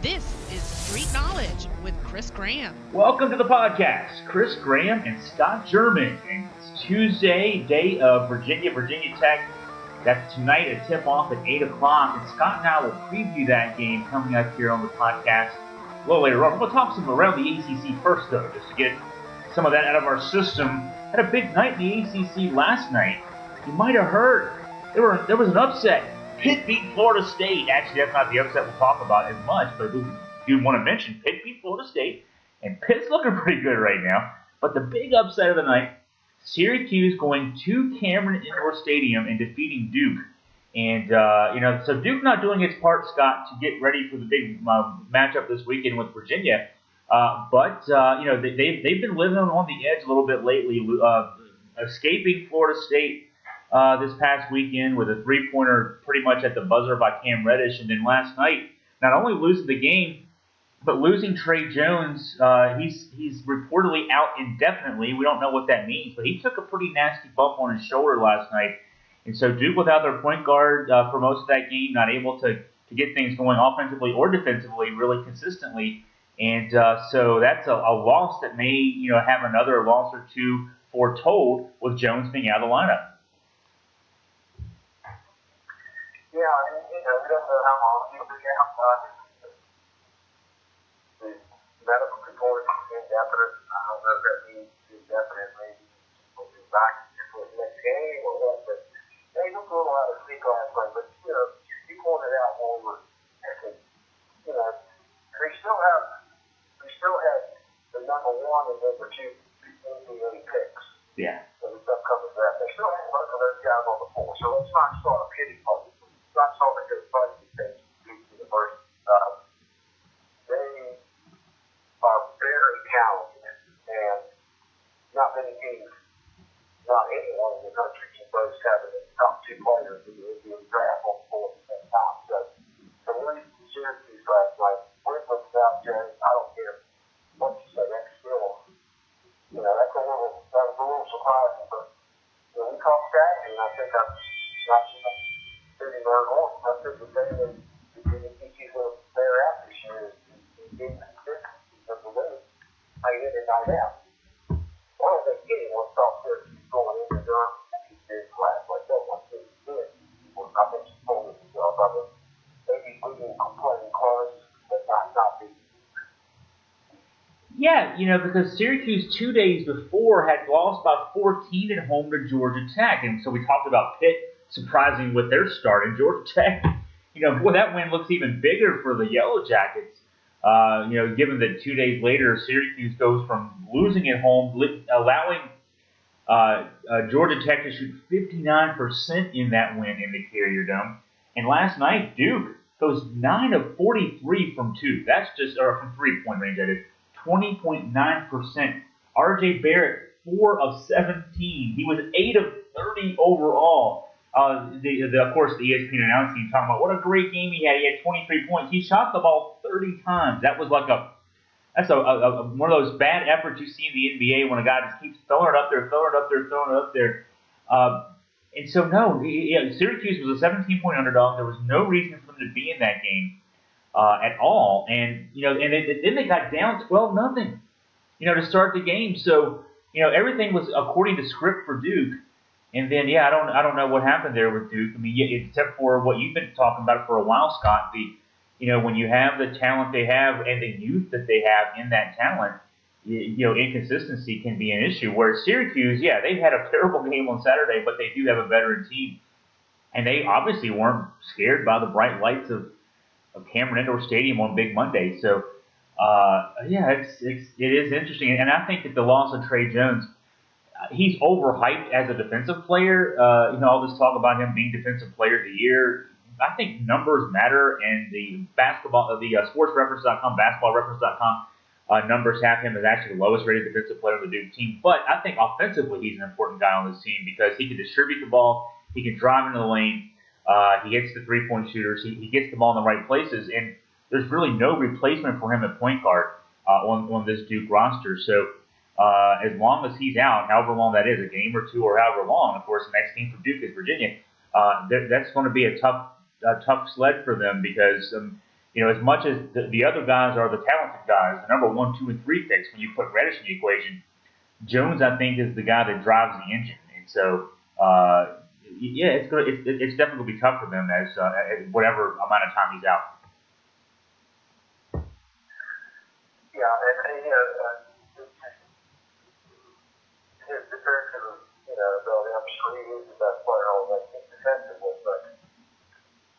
This is Street Knowledge with Chris Graham. Welcome to the podcast. Chris Graham and Scott German. And it's Tuesday, day of Virginia Tech. That's tonight, a tip-off at 8 o'clock. And Scott and I will preview that game coming up here on the podcast a little later on. We'll talk some around the ACC first, though, just to get some of that out of our system. Had a big night in the ACC last night. You might have heard there was an upset. Pitt beat Florida State. Actually, that's not the upset we'll talk about as much, but we do want to mention Pitt beat Florida State, and Pitt's looking pretty good right now. But the big upset of the night, Syracuse going to Cameron Indoor Stadium and defeating Duke. And, so Duke not doing its part, Scott, to get ready for the big matchup this weekend with Virginia. But they've been living on the edge a little bit lately, escaping Florida State this past weekend with a three-pointer pretty much at the buzzer by Cam Reddish. And then last night, not only losing the game, but losing Trey Jones. He's reportedly out indefinitely. We don't know what that means, but he took a pretty nasty bump on his shoulder last night. And so Duke, without their point guard for most of that game, not able to get things going offensively or defensively really consistently. And so that's a loss that may have another loss or two foretold with Jones being out of the lineup. Yeah, and we don't know how long he'll be out. The medical report is indefinite. I don't know if that means indefinite. Maybe he'll be back for the next game or what. But he looked a little out of sync last night. But he pointed out over. We still have the number one and number two NBA picks. Yeah. So this upcoming draft, they still have both of those guys on the floor. So let's not start a pity party. Not something good fight defense to the first. They are very talented, and not many teams, not anyone in the country can boast having the top two players in the NBA draft on the floor at the same time. So, from least to Syracuse last night, with without Jones, I don't care what you say. That's still, that was a little surprising. But we called Saturday, and I think I'm not. Sitting there on, I think the thing that the teachers will bear out this year is the consistency of the league. Night in and night out. I don't think anyone thought Syracuse going into Durham this class like that once they did. I think she told us about it. Maybe we can complain close, but not be. Yeah, because Syracuse 2 days before had lost by 14 at home to Georgia Tech. And so we talked about Pitt surprising with their start. And Georgia Tech, that win looks even bigger for the Yellow Jackets. Given that 2 days later, Syracuse goes from losing at home, allowing Georgia Tech to shoot 59% in that win in the Carrier Dome. And last night, Duke goes 9 of 43 from two. That's from 3-point range, that is. 20.9%. RJ Barrett, 4 of 17. He was 8 of 30 overall. Of course, the ESPN announce team talking about what a great game he had. He had 23 points. He shot the ball 30 times. That was like that's one of those bad efforts you see in the NBA when a guy just keeps throwing it up there. And so, no, Syracuse was a 17-point underdog. There was no reason for them to be in that game at all. And, then they got down 12-0, to start the game. So, everything was according to script for Duke. And then, I don't know what happened there with Duke. I mean, except for what you've been talking about for a while, Scott. When you have the talent they have and the youth that they have in that talent, inconsistency can be an issue. Whereas Syracuse, they had a terrible game on Saturday, but they do have a veteran team, and they obviously weren't scared by the bright lights of Cameron Indoor Stadium on Big Monday. So, it is interesting, and I think that the loss of Trey Jones. He's overhyped as a defensive player. All this talk about him being Defensive Player of the Year. I think numbers matter, and the sportsreference.com, basketballreference.com numbers have him as actually the lowest rated defensive player on the Duke team. But I think offensively he's an important guy on this team because he can distribute the ball, he can drive into the lane, he hits the three-point shooters, he gets the ball in the right places, and there's really no replacement for him at point guard on this Duke roster. So as long as he's out, however long that is, a game or two or however long, of course, the next game for Duke is Virginia. That's going to be a tough sled for them because as much as the other guys are the talented guys, the number 1, 2, and 3 picks, when you put Reddish in the equation, Jones, I think, is the guy that drives the engine. And so, yeah, it's definitely going to be tough for them as whatever amount of time he's out. Yeah, and his defensive, ability, I'm sure he is the best player on that team defensively, but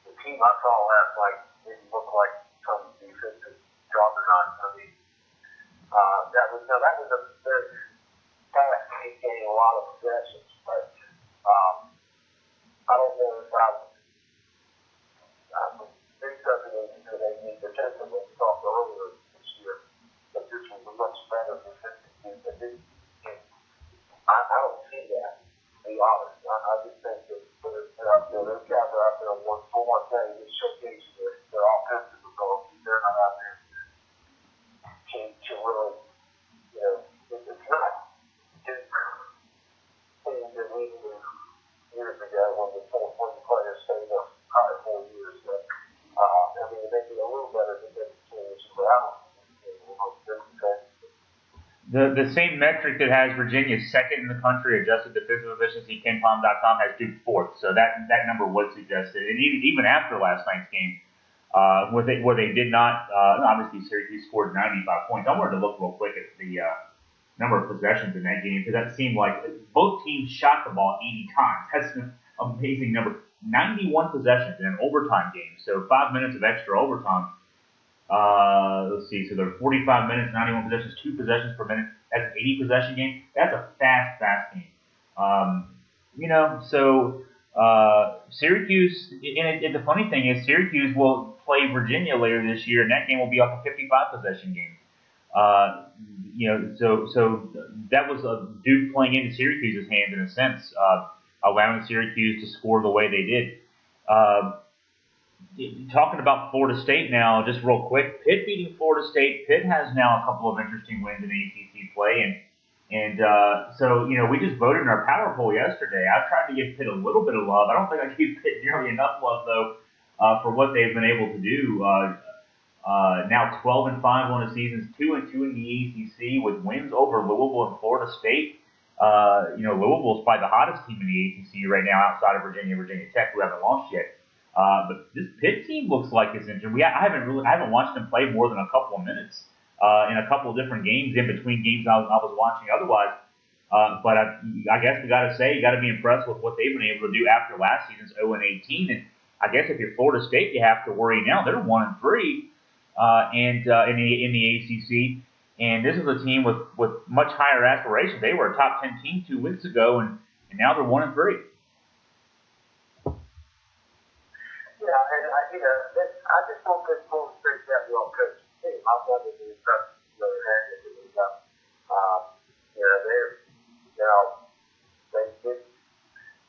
the team I saw last night didn't look like some defensive juggernaut. I mean, that was a very fast game, getting a lot of possessions, but I don't know if I was big something that they need defensively. We talked earlier this year, but this was a much better defensive team than this team. I don't see that, to be honest. I just think that those guys are out there for one day, just showcasing their offensive ability. They're not out there to really, it's not just things that we knew years ago when the players stayed up probably 4 years. But, I mean, they may be a little better than the teams, but I don't see them. The same metric that has Virginia second in the country, adjusted defensive efficiency, KenPom.com, has Duke fourth. So that number was suggested. And even after last night's game, where they did not, obviously Syracuse scored 95 points. I wanted to look real quick at the number of possessions in that game, because that seemed like both teams shot the ball 80 times. That's an amazing number. 91 possessions in an overtime game. So 5 minutes of extra overtime. Let's see. So there are 45 minutes, 91 possessions, 2 possessions per minute. That's an 80 possession game. That's a fast game. So Syracuse. And the funny thing is, Syracuse will play Virginia later this year, and that game will be like a 55 possession game. So that was Duke playing into Syracuse's hands in a sense, allowing Syracuse to score the way they did. Talking about Florida State now, just real quick, Pitt beating Florida State. Pitt has now a couple of interesting wins in ACC play, and so we just voted in our power poll yesterday. I tried to give Pitt a little bit of love. I don't think I gave Pitt nearly enough love though for what they've been able to do. Now 12-5 on the season's 2-2 in the ACC with wins over Louisville and Florida State. Louisville is probably the hottest team in the ACC right now outside of Virginia Tech, who haven't lost yet. But this Pitt team looks like it's injured. I haven't watched them play more than a couple of minutes in a couple of different games in between games I was watching otherwise. But I guess we got to say, you got to be impressed with what they've been able to do after last season's 0-18. And I guess if you're Florida State, you have to worry now. They're 1-3 in the ACC, and this is a team with much higher aspirations. They were a top 10 team 2 weeks ago, and now they're 1-3. Yeah, and I just don't think Florida State's that well coached team. I've never been impressed with the other hand that they got. They did,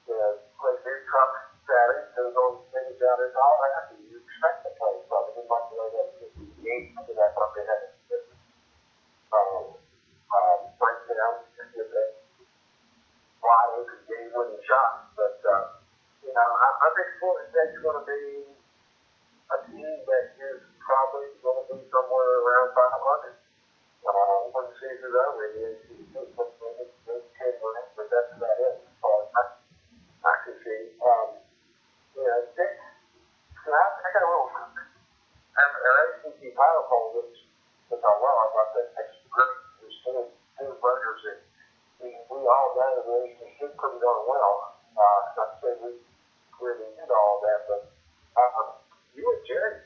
play very tough Saturday. Those old things out in Colorado, you expect to play probably. They might play that 50 games, but I thought they had break down and get that wide open game-winning shot. But I think Florida State's going to be a team that is probably going to be somewhere around 500 when the season's over. Those 10 wins, but that's about it as far as I can see. I got a little ACC power poll, which I love. I think that's great. There's two voters, and we all know that the ACC pretty darn well. Not to say we really did all that, but you and Jerry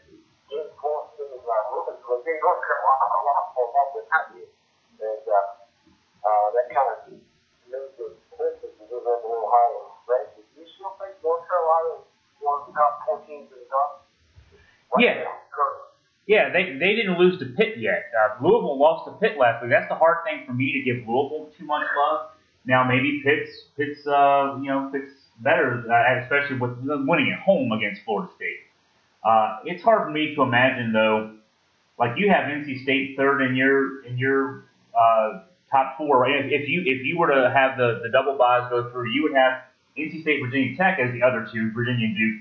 did point to Rubens was in North Carolina a lot more than I did. And that kind of made the statistics a little higher rated. Do you still think North Carolina is one of the top 4 teams in the country? Yeah, they didn't lose to Pitt yet. Louisville lost to Pitt last week. That's the hard thing for me to give Louisville too much love. Now maybe Pitt's better, especially with winning at home against Florida State. It's hard for me to imagine though. Like you have NC State third in your top 4, right? If you were to have the double byes go through, you would have NC State, Virginia Tech as the other 2, Virginia and Duke.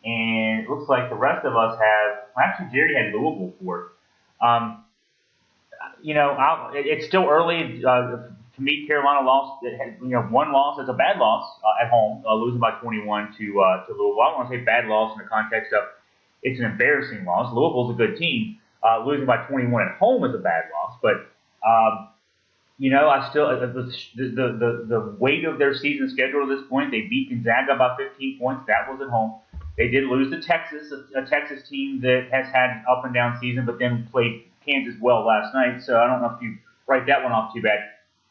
And it looks like the rest of us have, Actually, Jerry had Louisville for it. It's still early. To me, Carolina lost. One loss is a bad loss at home, losing by 21 to Louisville. I don't want to say bad loss in the context of it's an embarrassing loss. Louisville's a good team. Losing by 21 at home is a bad loss, but I still the weight of their season schedule at this point. They beat Gonzaga by 15 points. That was at home. They did lose to Texas, a Texas team that has had an up and down season, but then played Kansas well last night. So I don't know if you write that one off too bad.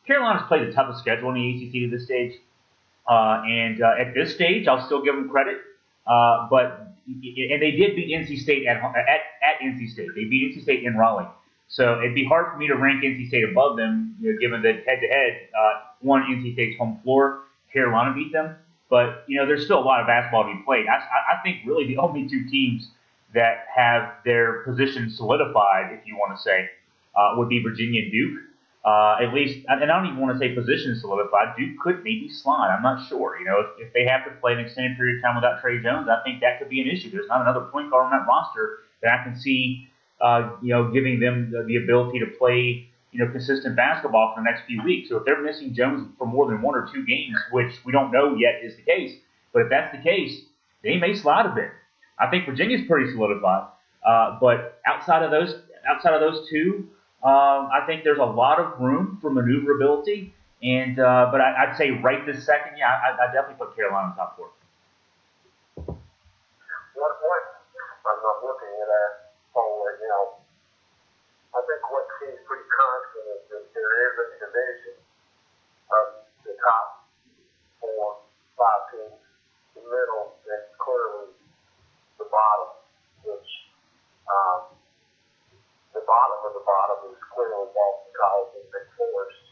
Carolina's played the toughest schedule in the ACC to this stage, and at this stage, I'll still give them credit. And they did beat NC State at NC State. They beat NC State in Raleigh. So it'd be hard for me to rank NC State above them, given that head-to-head, one, NC State's home floor, Carolina beat them. But, there's still a lot of basketball to be played. I think really the only two teams that have their position solidified, if you want to say, would be Virginia and Duke. At least, and I don't even want to say position solidified. Duke could maybe slide. I'm not sure. If they have to play an extended period of time without Trey Jones, I think that could be an issue. There's not another point guard on that roster that I can see, giving them the ability to play, consistent basketball for the next few weeks. So if they're missing Jones for more than 1 or 2 games, which we don't know yet is the case, but if that's the case, they may slide a bit. I think Virginia's pretty solidified. But outside of those two, I think there's a lot of room for maneuverability. And but I'd say right this second, I definitely put Carolina on top 4. What I'm not looking at that poll right now. I think what seems pretty constant is that there is a division of the top 4, 5 teams. The middle is clearly the bottom, which the bottom of the bottom is clearly Boston College and Big Forest.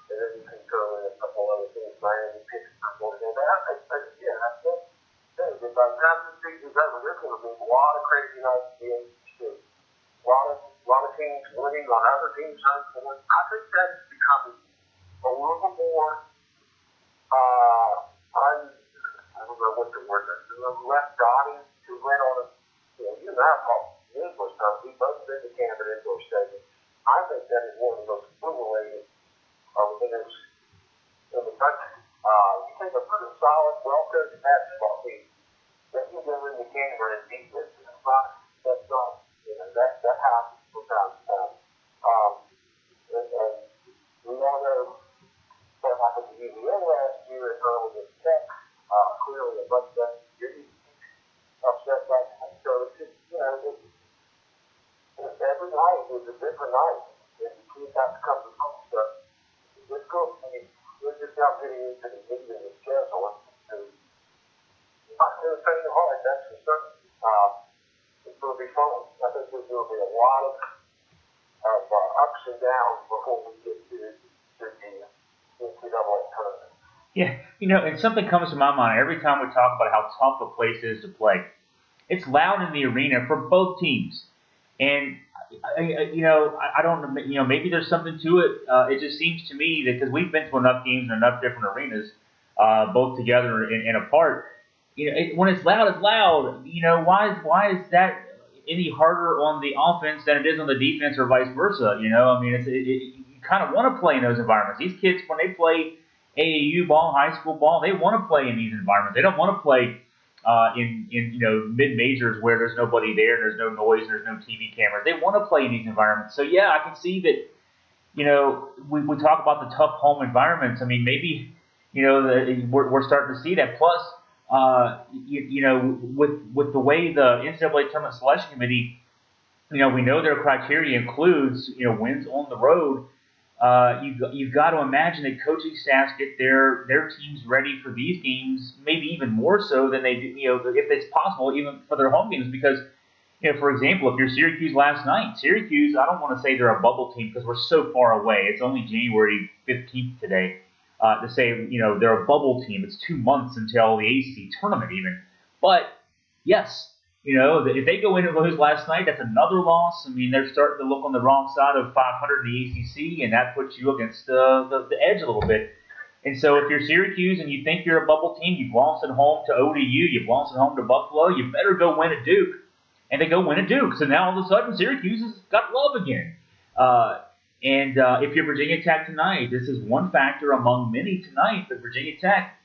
And then you can throw in a couple other teams, Miami, Pittsburgh, Oregon. I think by the time this season's over, there's going to be a lot of crazy nights in the ACC. A lot of teams winning on other teams' winning. I think that's becoming a little more, I don't know what the word is, less dotting to win on a, you and I have talked numerous times. We've both been to Camden Indoor Stadium. I think that is one of the most stimulating winners in the country. You take a pretty solid, well-coached basketball team that you go into Camden and beat this. That's not, that happens from time to time. And we all know what happened to UVA last year at Virginia Tech. Clearly a much better series. Upset that. So it's just, every night is a different night. And you keep have to come to home stuff. It's cool. We're just now getting into the meat of the schedule. And it's not going to stay hard, that's for certain. It's going to be fun. I think there's going to be a lot of ups and downs before we get to the NCAA tournament. Yeah, and something comes to my mind every time we talk about how tough a place is to play. It's loud in the arena for both teams. And, I don't, maybe there's something to it. It just seems to me that because we've been to enough games in enough different arenas, both together and apart, when it's loud, it's loud. Why is that any harder on the offense than it is on the defense or vice versa? You kind of want to play in those environments. These kids, when they play AAU ball, high school ball, they want to play in these environments. They don't want to play in mid majors where there's nobody there, and there's no noise, and there's no TV cameras. They want to play in these environments. So yeah, I can see that. We talk about the tough home environments. I mean, maybe we're starting to see that. Plus, with the way the NCAA Tournament Selection Committee, we know their criteria includes wins on the road. You've got to imagine that coaching staffs get their teams ready for these games, maybe even more so than they do, if it's possible, even for their home games. Because, for example, if you're Syracuse last night, Syracuse, I don't want to say they're a bubble team because we're so far away. It's only January 15th today to say, they're a bubble team. It's 2 months until the ACC tournament even. But, yes, if they go in and lose last night, that's another loss. I mean, they're starting to look on the wrong side of 500 in the ACC, and that puts you against the edge a little bit. And so if you're Syracuse and you think you're a bubble team, you've lost at home to ODU, you've lost at home to Buffalo, you better go win at Duke. and they go win at Duke. So now all of a sudden Syracuse has got love again. And if you're Virginia Tech tonight, this is one factor among many tonight that Virginia Tech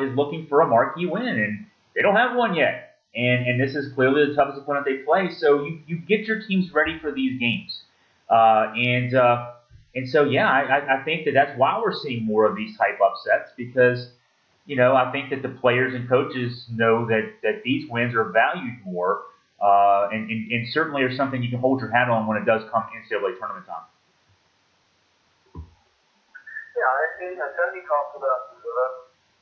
is looking for a marquee win, and they don't have one yet. And this is clearly the toughest opponent they play. So you get your teams ready for these games. And so, yeah, I think that's why we're seeing more of these type upsets because, I think that the players and coaches know that these wins are valued more and certainly are something you can hold your hat on when it does come NCAA tournament time. Yeah, and Tony talked about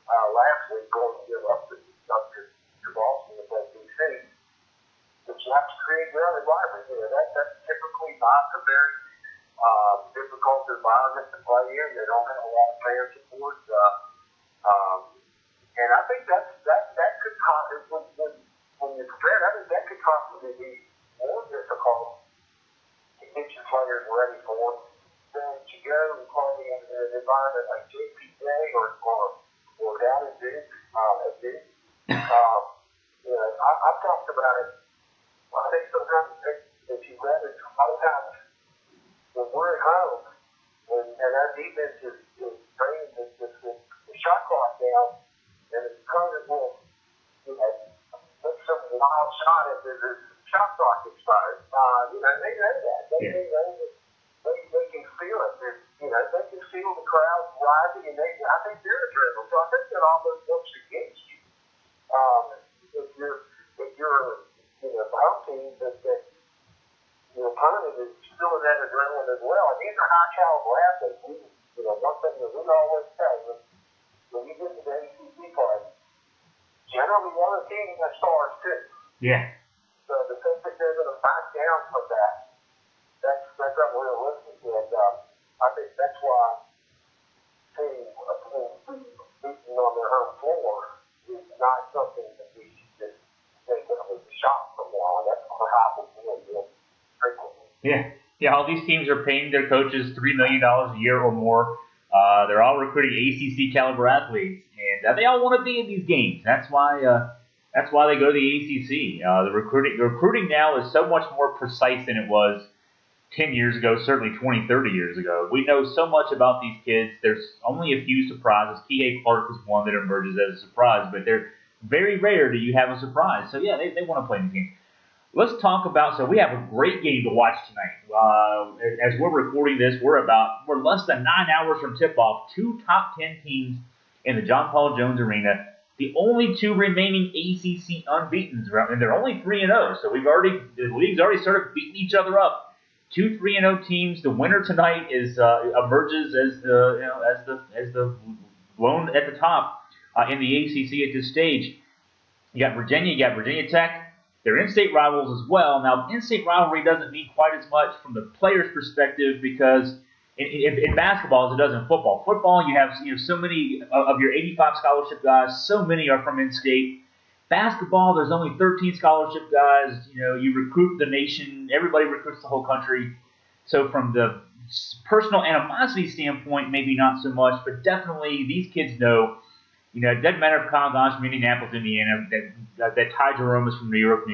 last week going up to Boston and play DC, but you have to create your own environment. That's typically not a very difficult environment to play in. They don't have a lot of fan support, and I think that could when you compare that, that could possibly be more difficult to get your players ready for than to go and play in an environment like JPJ or down in Duke. I've talked about it. I think sometimes if you read it, a lot of times when we're at home and our defense is bringing the shot clock down and the opponent will, take some wild shot if the shot clock expires. They know that. They know that they can feel it. They can feel the crowd rising, and I think they're adrenaline. So I think that almost works against you. If you're the home team that your opponent is feeling that adrenaline as well. And these are high caliber athletes. One thing that we always say when you get to the ACC play, generally the other team has stars too. Yeah. So the fact that they're going to back down from that's unrealistic. And I think that's why seeing a team beaten on their home floor is not something that we should just think of as a shock from now on. That's what happens frequently. Yeah. All these teams are paying their coaches $3 million a year or more. They're all recruiting ACC caliber athletes, and they all want to be in these games. That's why they go to the ACC. The recruiting now is so much more precise than it was 10 years ago, certainly 20, 30 years ago. We know so much about these kids. There's only a few surprises. K.A. Clark is one that emerges as a surprise, but they're very rare do you have a surprise. So, yeah, they want to play in the game. Let's talk about, so we have a great game to watch tonight. As we're recording this, we're less than 9 hours from tip-off. 2 top 10 teams in the John Paul Jones Arena. The only 2 remaining ACC unbeaten, and they're only 3-0. So the league's already started beating each other up. 2 3-0 teams. The winner tonight emerges as the lone at the top in the ACC at this stage. You got Virginia Tech. They're in-state rivals as well. Now, in-state rivalry doesn't mean quite as much from the player's perspective because in basketball as it does in football. Football, you have so many of your 85 scholarship guys. So many are from in-state. Basketball, there's only 13 scholarship guys. You recruit the nation. Everybody recruits the whole country. So from the personal animosity standpoint, maybe not so much, but definitely these kids know. It doesn't matter if Kyle Gosh from Indianapolis, Indiana, that Ty Jerome is from New York,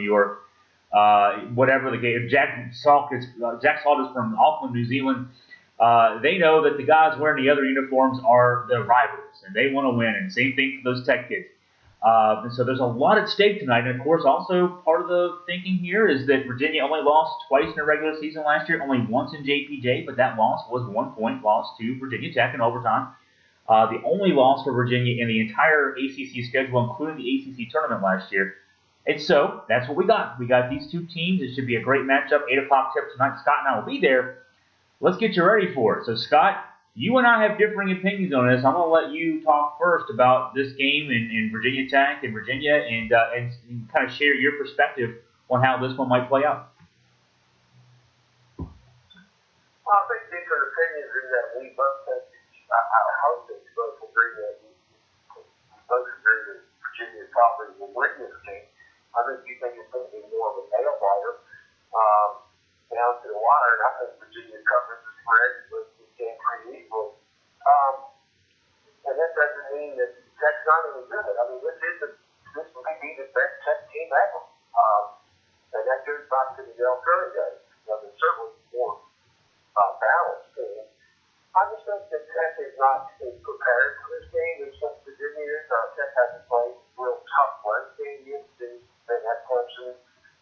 whatever the game. Jack Salt is from Auckland, New Zealand. They know that the guys wearing the other uniforms are the rivals, and they want to win. And same thing for those Tech kids. And so there's a lot at stake tonight. And, of course, also part of the thinking here is that Virginia only lost twice in the regular season last year, only once in JPJ, but that loss was 1 point loss to Virginia Tech in overtime. The only loss for Virginia in the entire ACC schedule, including the ACC tournament last year. And so that's what we got. We got these 2 teams. It should be a great matchup. 8 o'clock tip tonight. Scott and I will be there. Let's get you ready for it. So, Scott, you and I have differing opinions on this. I'm going to let you talk first about this game in Virginia Tech and Virginia and kind of share your perspective on how this one might play out. Well, I think different opinions in that we both think, I hope that we both agree that Virginia probably will win this game. I think you think it's going to be more of a nail biter down to the wire, and I think Virginia covers the spread with the game pretty equal. And that doesn't mean that Tech's not any good. I mean, this may be the best Tech team ever. And that goes back to the Del Curry days. There's certainly more balanced team. I just think that Tech is not as prepared for this game as some Virginia is. Tech hasn't played real tough run game yet. They had Clemson.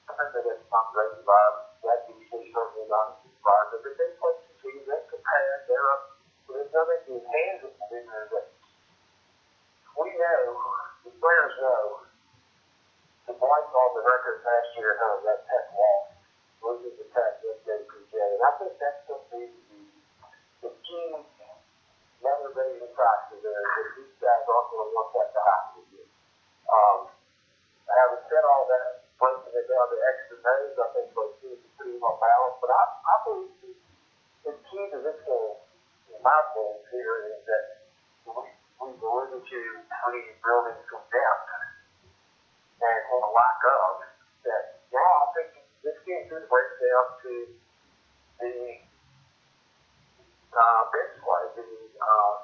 I think they got some great environment. That DC certainly not environment. But they play some teams. They're prepared. They're up. There's nothing to hands of Virginia that we know, the players know, the blank on the record last year at home, that Tech loss, losing to Tech with JPJ. And I think that's going to be the key motivating factor there, that these guys aren't going to want that to happen again. Having said all that, breaking it down to extra days, I think those teams are pretty well balanced. But I believe the key to this game, in my opinion, here is that we've alluded to building some depth and on a lack of that. Now, I think this game could break down to the bench play, the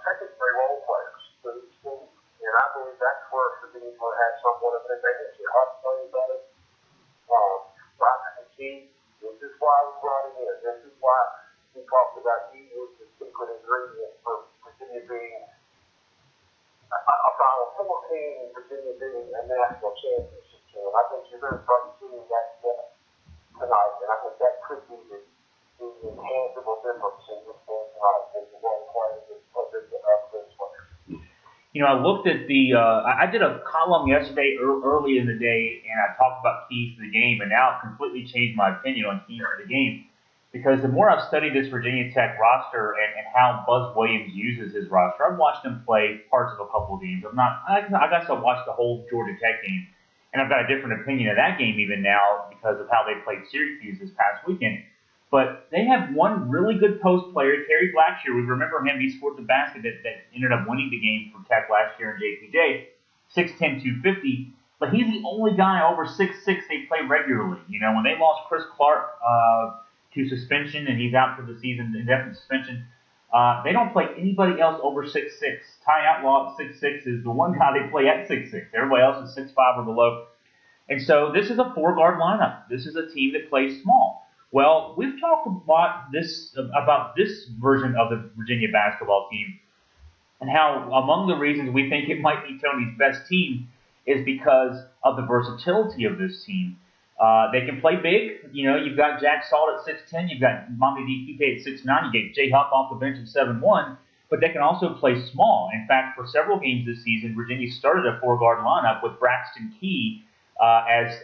secondary role players for each team. And I believe that's where Virginia will have somewhat of an advantage here. Huff playing better. Robinson Key, this is why we brought him in. This is why we talked about he was the secret ingredient for Virginia being a Final Four team, Virginia being a national championship team. I think you're going to start seeing that tonight, and I think that could be the intangible difference in this game tonight. There's a role players as opposed to other players. You know, I looked at I did a column yesterday early in the day, and I talked about keys to the game, and now I've completely changed my opinion on keys to the game. Because the more I've studied this Virginia Tech roster and how Buzz Williams uses his roster, I've watched him play parts of a couple of games. I guess I've watched the whole Georgia Tech game, and I've got a different opinion of that game even now because of how they played Syracuse this past weekend. But they have one really good post player, Kerry Blackshear. We remember him. He scored the basket that ended up winning the game for Tech last year in JPJ, 6'10", 250. But he's the only guy over 6'6" they play regularly. You know, when they lost Chris Clark to suspension, and he's out for the season, indefinite suspension. They don't play anybody else over 6'6". Ty Outlaw at 6'6" is the one guy they play at 6'6". Everybody else is 6'5" or below. And so this is a four-guard lineup. This is a team that plays small. Well, we've talked about this version of the Virginia basketball team and how among the reasons we think it might be Tony's best team is because of the versatility of this team. They can play big. You know, you've got Jack Salt at 6'10", you've got Mamadi Diakite at 6'9", you get Jay Huff off the bench at 7'1", but they can also play small. In fact, for several games this season, Virginia started a four-guard lineup with Braxton Key as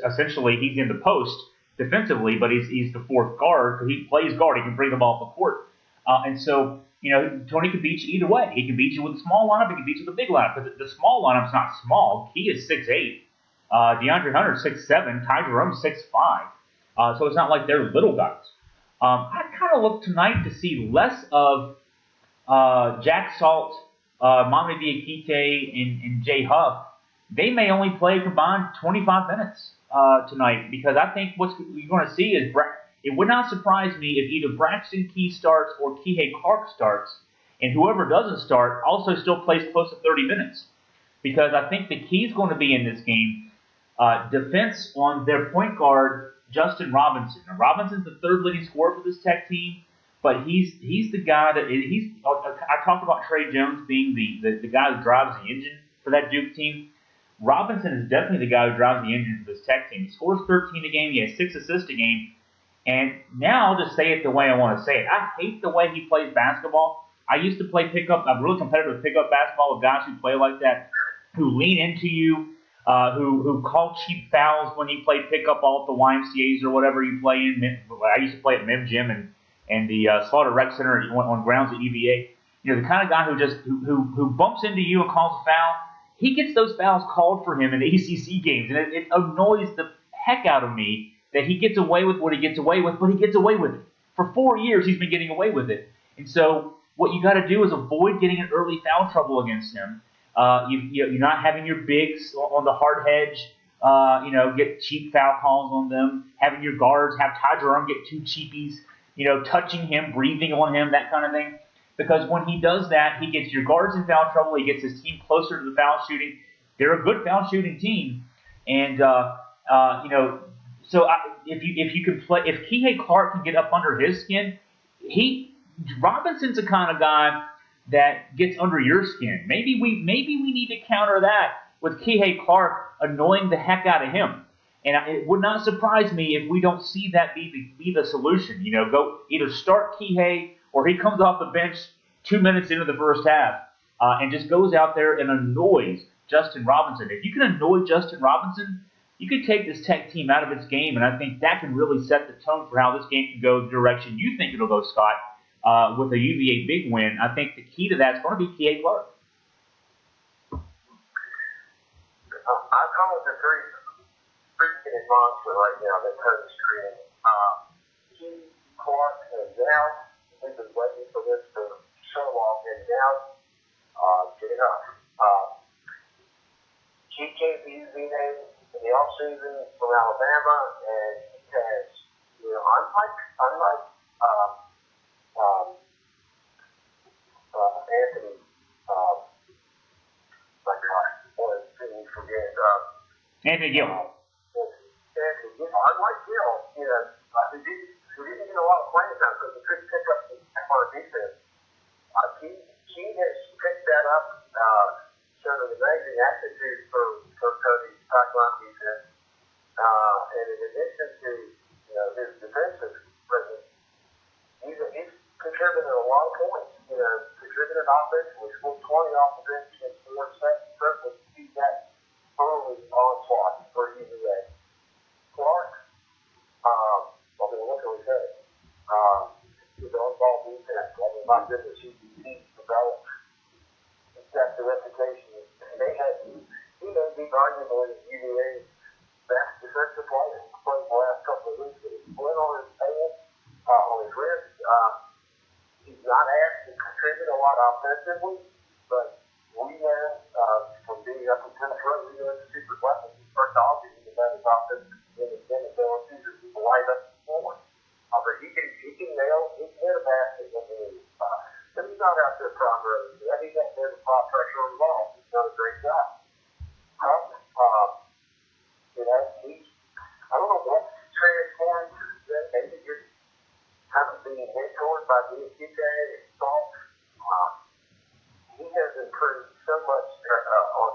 essentially he's in the post defensively, but he's the fourth guard because he plays guard. He can bring the ball off the court. And so, you know, Tony can beat you either way. He can beat you with a small lineup. He can beat you with a big lineup. But the small lineup's not small. Key is 6'8". DeAndre Hunter 6'7". Ty Jerome 6'5". So it's not like they're little guys. I kind of look tonight to see less of Jack Salt, Mamadi Diakite, and Jay Huff. They may only play combined 25 minutes tonight because I think what you're going to see is it would not surprise me if either Braxton Key starts or Kihei Clark starts, and whoever doesn't start also still plays close to 30 minutes because I think the key is going to be in this game defense on their point guard, Justin Robinson. Now, Robinson's the third leading scorer for this Tech team, but he's the guy that I talked about Trey Jones being the guy who drives the engine for that Duke team. Robinson is definitely the guy who drives the engine for this Tech team. He scores 13 a game. He has 6 assists a game. And now I'll just say it the way I want to say it. I hate the way he plays basketball. I used to play pickup. I'm really competitive with pickup basketball with guys who play like that, who lean into you, who call cheap fouls when you play pickup all at the YMCAs or whatever you play in. I used to play at Mem Gym and the Slaughter Rec Center on grounds at UVA. You know, the kind of guy who bumps into you and calls a foul. He gets those fouls called for him in the ACC games, and it annoys the heck out of me that he gets away with what he gets away with, but he gets away with it. For 4 years, he's been getting away with it. And so what you got to do is avoid getting in early foul trouble against him. You're not having your bigs on the hard hedge, get cheap foul calls on them. Having your guards have Ty Jerome get 2 cheapies, touching him, breathing on him, that kind of thing. Because when he does that, he gets your guards in foul trouble. He gets his team closer to the foul shooting. They're a good foul shooting team. And, So if you can play, if Kihei Clark can get up under his skin, Robinson's the kind of guy that gets under your skin. Maybe we need to counter that with Kihei Clark annoying the heck out of him. And it would not surprise me if we don't see that be the solution. Go either start Kihei or he comes off the bench 2 minutes into the first half and just goes out there and annoys Justin Robinson. If you can annoy Justin Robinson, you could take this Tech team out of its game, and I think that can really set the tone for how this game can go the direction you think it'll go, Scott, with a UVA big win. I think the key to that is going to be Kihei Clark. I call it the three-minute monster right now that Tony's creating. Key, Clark, and now we've been waiting for this to show off, and now get it up. He came to UVA in the offseason from Alabama, and he has, unlike Anthony, Anthony Gill. Unlike Gill, who didn't get a lot of playing time because he couldn't pick up the on defense. He has picked that up, shown an amazing aptitude for Cody's pipeline defense. And in addition to his defensive presence, he's contributed a lot of points. Contributed offensively, scored 20 off the bench and 4 seconds. Certainly keep that early onslaught for UVA. Clark, what can we say? His on-ball defense. My goodness, he's developed. He's got the reputation. He may be arguably UVA's best defensive player. He played the last couple of weeks with a split on his hand, on his wrist. He's not asked to contribute a lot offensively, but we know from being up in Tennessee, we know the secret weapon. First off, he's the best offensive abilities to light up the floor. But he can nail, he can hit a basket when he needs. But he's not out there primarily. He's not there to apply pressure on the ball. He's done a great job. I don't know what's transformed. Maybe just kind of being mentored by DK and Salt. He has improved so much on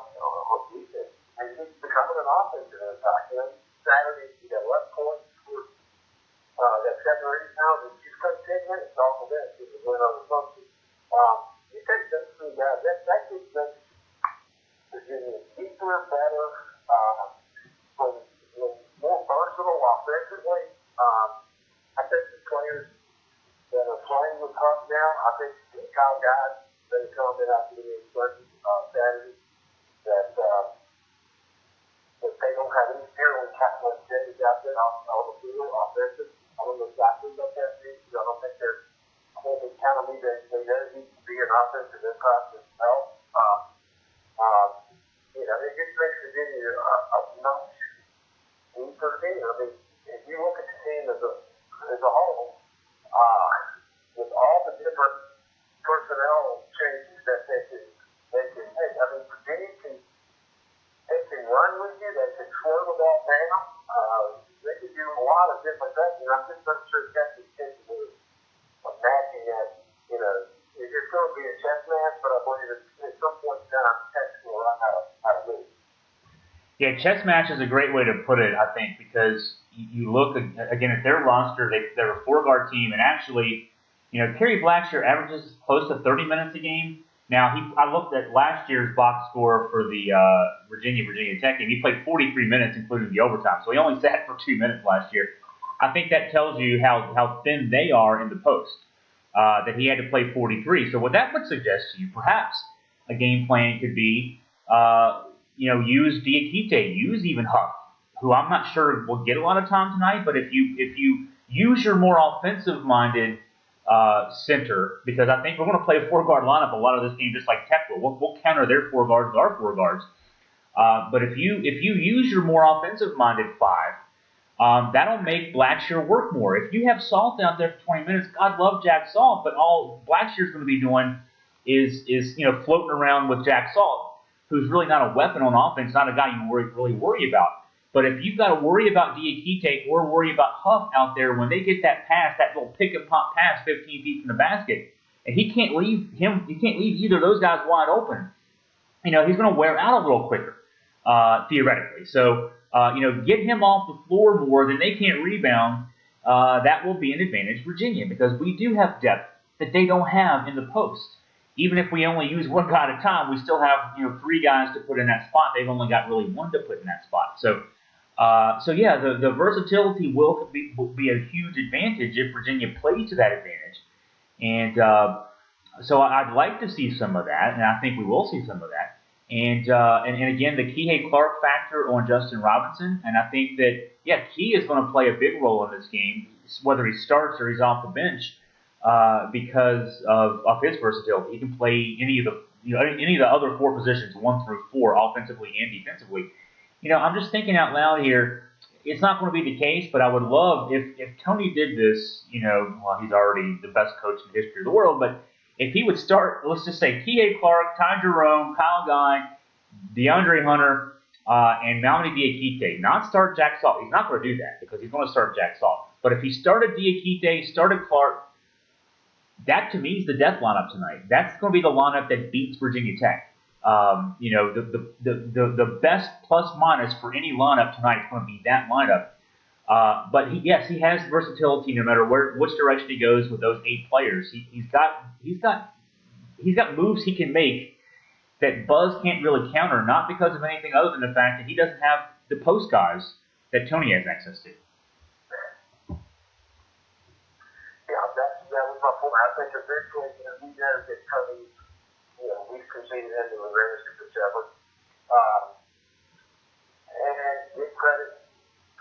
defense. And he's becoming an offensive impact. Saturday, he got 11 points. That 7 or 8 pounds. He just played 10 minutes off the bench. He was win on the function. You take those two guys. That just makes Virginia deeper, better, more versatile offensively. I think the players that are playing with Huff now, I think the Kyle guys, they come in after the instructions Saturday, that they don't have any fear when Captain James out there on the field, offensive. I don't know exactly what that means. I don't think they count on me that they need to be an offensive impact themselves. It just makes Virginia a notch deeper team. I mean, if you look at the team as a whole, with all the different personnel changes that they can make. I mean, Virginia can run with you. They can slow the ball down. They can do a lot of different things, and I'm just not sure if that's the capability of matching that. It's going to be a chess match, but I believe at some point in time, Texas will run how to lose. Yeah, chess match is a great way to put it, I think, because you look, again, at their roster, they're a 4-guard team, and actually, Kerry Blackshear averages close to 30 minutes a game. Now, I looked at last year's box score for the Virginia Tech game. He played 43 minutes, including the overtime, so he only sat for 2 minutes last year. I think that tells you how thin they are in the post, that he had to play 43. So what that would suggest to you, perhaps a game plan could be, use Diakite, use even Huff, who I'm not sure will get a lot of time tonight, but if you use your more offensive-minded center, because I think we're going to play a 4-guard lineup a lot of this game, just like Tech will. We'll counter their 4 guards with our 4 guards. But if you use your more offensive-minded 5, that'll make Blackshear work more. If you have Salt out there for 20 minutes, God love Jack Salt, but all Blackshear's going to be doing is floating around with Jack Salt, who's really not a weapon on offense, not a guy you really worry about. But if you've got to worry about Diakite or worry about Huff out there when they get that pass, that little pick and pop pass 15 feet from the basket, and he can't leave either of those guys wide open, he's going to wear out a little quicker, theoretically. So, get him off the floor more, then they can't rebound. That will be an advantage for Virginia because we do have depth that they don't have in the post. Even if we only use one guy at a time, we still have 3 guys to put in that spot. They've only got really 1 to put in that spot. So the versatility will be a huge advantage if Virginia plays to that advantage. And so I'd like to see some of that, and I think we will see some of that. And again, the Kihei Clark factor on Justin Robinson, and I think that Key is going to play a big role in this game, whether he starts or he's off the bench, because of his versatility. He can play any of the other 4 positions, 1 through 4, offensively and defensively. I'm just thinking out loud here. It's not going to be the case, but I would love if Tony did this. He's already the best coach in the history of the world, but if he would start, let's just say Kihei Clark, Ty Jerome, Kyle Guy, DeAndre Hunter, and Mamadi Diakite, not start Jack Salt. He's not going to do that because he's going to start Jack Salt. But if he started Diakite, started Clark, that to me is the death lineup tonight. That's going to be the lineup that beats Virginia Tech. The best plus minus for any lineup tonight is going to be that lineup. But he has versatility no matter which direction he goes with those 8 players. He's got moves he can make that Buzz can't really counter, not because of anything other than the fact that he doesn't have the post guys that Tony has access to. Yeah, that was my point. I think eventually, we know that Tony, we've conceded him to the greatest of ever. And give credit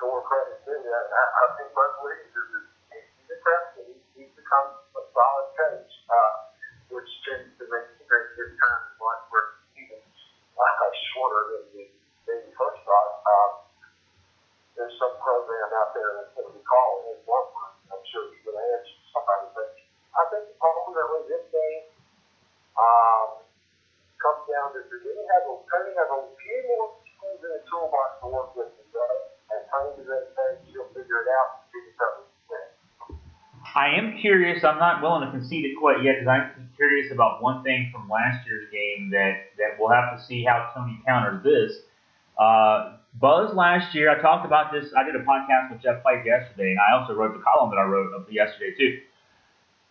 to where credit due. I think Buzz Williams he's impressive. He's become a solid coach, which tends to make the great good times like where even shorter than you first thought. There's some program out there that's going to be calling his one. I'm sure he's going to answer somebody, but I think ultimately this game comes down to Virginia has a few more tools in the toolbox to work with today, and Tony does that thing, she'll figure it out and figure something. I am curious. I'm not willing to concede it quite yet because I'm curious about one thing from last year's game that we'll have to see how Tony counters this. Buzz last year, I talked about this. I did a podcast with Jeff Pike yesterday, and I also wrote the column that I wrote yesterday too.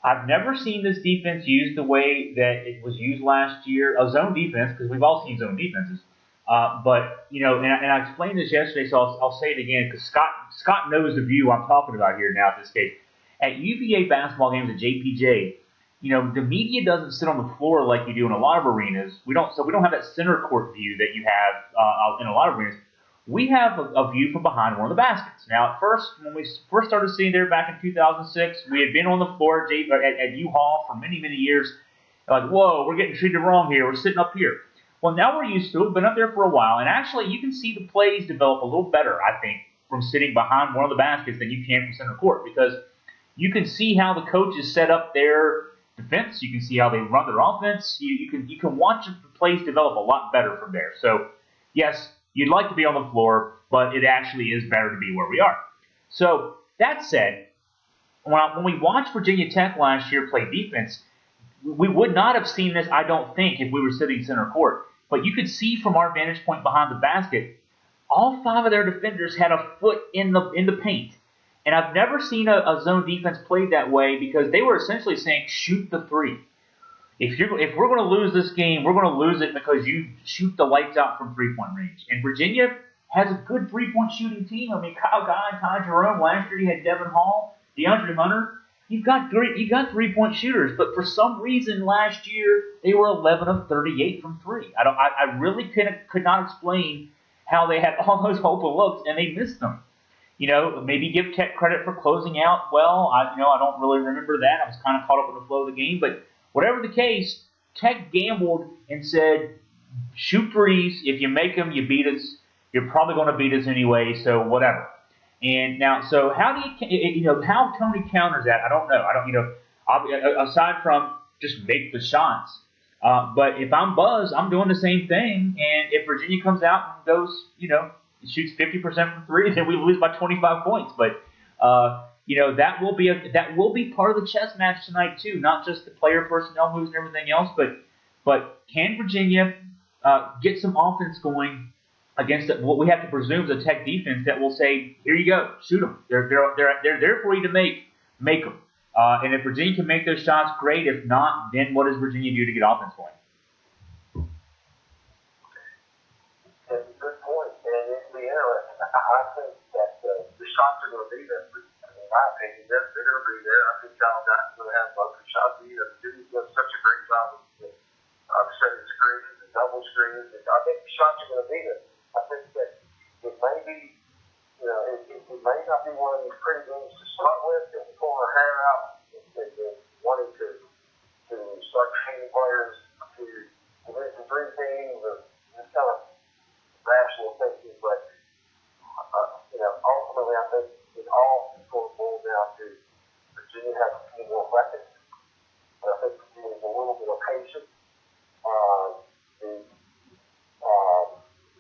I've never seen this defense used the way that it was used last year, a zone defense, because we've all seen zone defenses. But I explained this yesterday, so I'll say it again because Scott knows the view I'm talking about here now at this stage. At UVA basketball games at JPJ, the media doesn't sit on the floor like you do in a lot of arenas. We don't have that center court view that you have in a lot of arenas. We have a view from behind one of the baskets. Now, at first, when we first started seeing there back in 2006, we had been on the floor at U-Hall for many, many years. Like, whoa, we're getting treated wrong here. We're sitting up here. Well, now we're used to it. We've been up there for a while, and actually, you can see the plays develop a little better, I think, from sitting behind one of the baskets than you can from center court because you can see how the coaches set up their defense. You can see how they run their offense. You can watch the plays develop a lot better from there. So, yes, you'd like to be on the floor, but it actually is better to be where we are. So, that said, when we watched Virginia Tech last year play defense, we would not have seen this, I don't think, if we were sitting center court. But you could see from our vantage point behind the basket, all 5 of their defenders had a foot in the paint. And I've never seen a zone defense played that way because they were essentially saying, shoot the 3. If we're going to lose this game, we're going to lose it because you shoot the lights out from 3-point range. And Virginia has a good 3-point shooting team. I mean, Kyle Guy and Ty Jerome. Last year you had Devin Hall, DeAndre Hunter. You got 3-point shooters, but for some reason last year they were 11 of 38 from 3. I really could not explain how they had all those open looks and they missed them. Maybe give Tech credit for closing out well. I don't really remember that. I was kind of caught up in the flow of the game. But whatever the case, Tech gambled and said, shoot threes. If you make them, you beat us. You're probably going to beat us anyway, so whatever. And now, so how do how Tony counters that? I don't know. Aside from just make the shots. But if I'm Buzz, I'm doing the same thing. And if Virginia comes out and goes, shoots 50% from three, then we lose by 25 points. But that will be part of the chess match tonight too. Not just the player personnel moves and everything else, but can Virginia get some offense going against what we have to presume is a Tech defense that will say, here you go, shoot them. They're there for you to make them. And if Virginia can make those shots, great. If not, then what does Virginia do to get offense going? That's a good point, and it'll be interesting. I think that the shots are going to be there. In my opinion, they're going to be there. I think John Dot's going to have both the shots. Virginia does such a great job of setting screens and double screens. And I think the shots are going to be there. I think that it may be, it may not be one of these pretty games to start with and pull our hair out and wanting to start training players to win some three teams or just kind of rational thinking. But, ultimately, I think it all is going to boil down to Virginia has a few more weapons. And I think Virginia is a little bit of patience.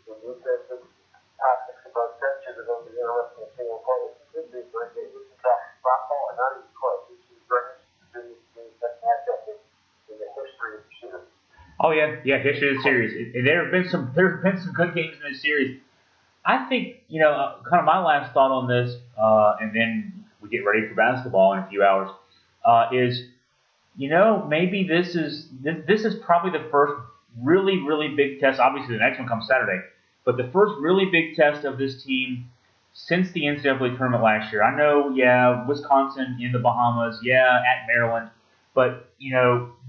The defensive tactics of both sections are going to be interesting to see on play. It could be a great game. This is football and not even close. This is the greatest Virginia matchup in the history of the series. Oh yeah, history of the series. There have been some good games in this series. I think kind of my last thought on this, and then we get ready for basketball in a few hours, is maybe this is probably the first really big test. Obviously, the next one comes Saturday, but the first really big test of this team since the NCAA tournament last year. I know, Wisconsin in the Bahamas, at Maryland, but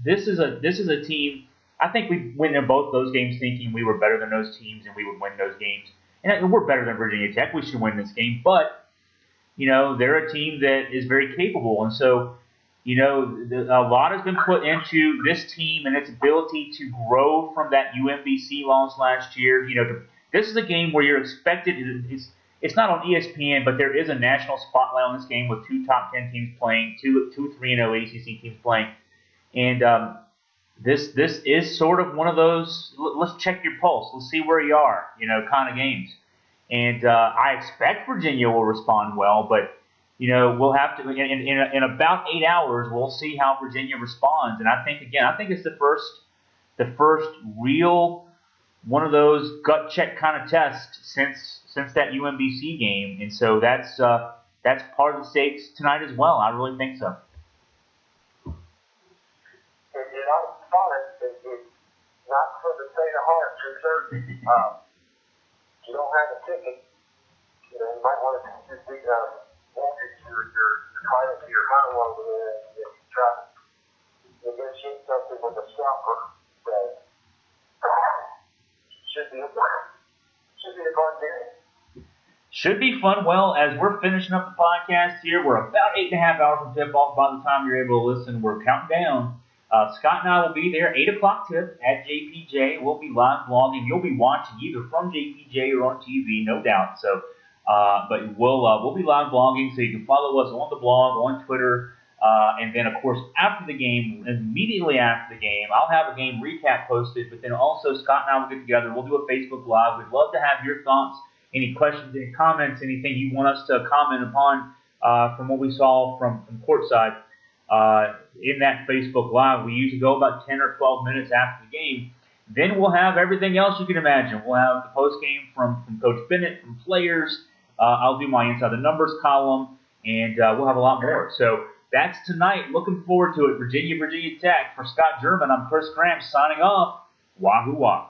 this is a team. I think we went in both those games thinking we were better than those teams and we would win those games. And we're better than Virginia Tech. We should win this game. But, they're a team that is very capable. And so, a lot has been put into this team and its ability to grow from that UMBC loss last year. This is a game where you're expected. It's not on ESPN, but there is a national spotlight on this game with two top 10 teams playing, two 3-0 ACC teams playing. And this is sort of one of those, let's check your pulse, let's see where you are, kind of games. And I expect Virginia will respond well, but we'll have to in about 8 hours we'll see how Virginia responds. And I think it's the first real one of those gut check kind of tests since that UMBC game. And so that's part of the stakes tonight as well. I really think so. Not for the faint of heart, for certain. You don't have a ticket. You might want to just be mortgage your title to your home over there and try to negotiate something with a scalper. That should be a fun game. Should be fun. Well, as we're finishing up the podcast here, we're about 8.5 hours from tip-off. By the time you're able to listen, we're counting down. Scott and I will be there, 8 o'clock tip at JPJ. We'll be live blogging. You'll be watching either from JPJ or on TV, no doubt. So, but we'll be live blogging, so you can follow us on the blog, on Twitter, and then of course after the game, immediately after the game, I'll have a game recap posted. But then also Scott and I will get together. We'll do a Facebook Live. We'd love to have your thoughts, any questions, any comments, anything you want us to comment upon from what we saw from courtside. In that Facebook Live, we usually go about 10 or 12 minutes after the game. Then we'll have everything else you can imagine. We'll have the post game from Coach Bennett, from players. I'll do my Inside the Numbers column, and we'll have a lot more. So that's tonight. Looking forward to it. Virginia Tech. For Scott German, I'm Chris Graham signing off. Wahoo Wah.